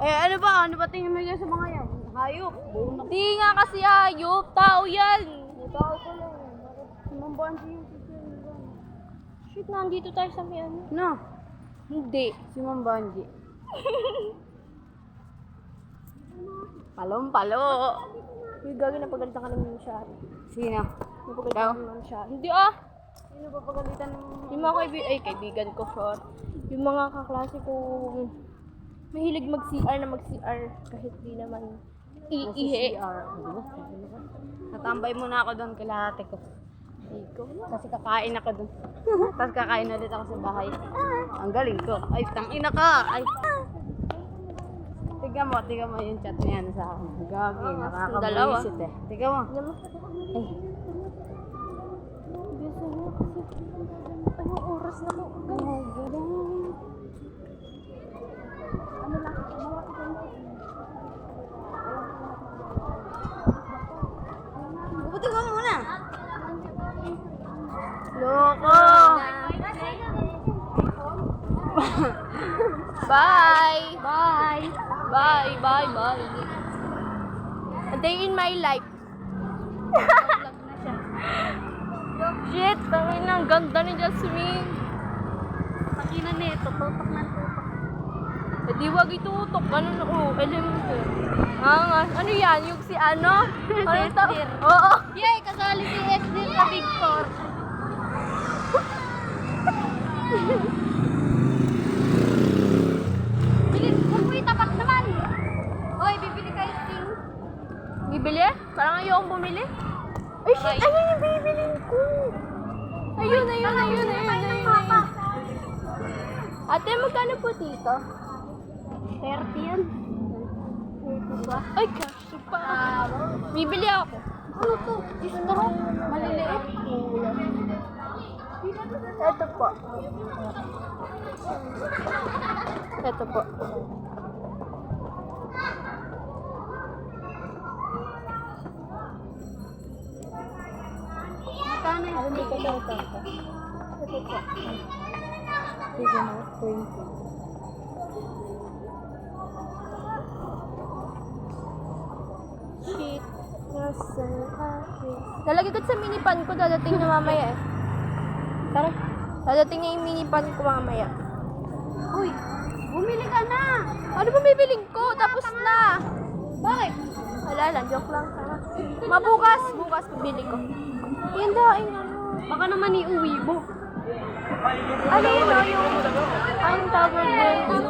Eh, ano ba? Ano ba tingin mo dyan sa mga yan? Hayop. Di nga kasi hayop. Tao yan. Tao ko lang. Sumambahan siya yung teacher nila. Shit, nandito tayo sa may ano. No, Hindi. si Ma'am Banji. Palong-palo. Yung gagawin na pagalitan ka naman siya. Sino? Napagalitan ka naman siya. Hindi ah. Sino ba pagalitan ng... Yung mga kaibigan ko, short. Yung mga kaklase ko, mahilig mag-CR na mag-CR kahit di naman iihi. Natambay muna ako doon kila ate ko. Kasi kakain ako doon. Tapos kakain ulit ako sa bahay. Ang galing ko. Ay, tangina ka! Ay! Tiga mo yung chat na yan sa akin. Gagi, nakakabulisit eh. Tiga mo. Ay. Bisa niya kasi, anong oras na ko? Ano lang, Buti ko muna. Loko! Bye! Bye! Bye! Bye! Bye! A day in my life. Shit! Tangin na, ang ganda ni Jasmine. Pakinan nito, tutok ng tutok. Eh di wag itutok. Ganun ako. Elemental. Ano yan? Yung si ano? Ano to? Oo. Yay! Kasali si Esdin sa Big Four. Bilis, huwag mo itapak naman. Hoy, bibili kayo Sting. Bibili? Parang ayokong bumili. Ay, shit! Ayun yung bibilin ko. Ayun. Ate, magkano po dito? 30 yan. Ay, gosh, pa. Bibili ako. Ano to? Istro? Maliliit? Ito po. Ito po. Magkano yun? Ito. Ito po. Sige na, 20. Shit. Nalagay ko sa minipan ko, dadating na mamaya eh. Tara. Dadating na yung minipan ko mamaya. Uy, bumili ka na. Ano ba bibiling ko? Tapos na. Bakit? Wala lang, joke lang. Mabukas, bukas bibili ko. Yan daw, ano. Baka naman iuwi mo. Ano yun, yung tower doon.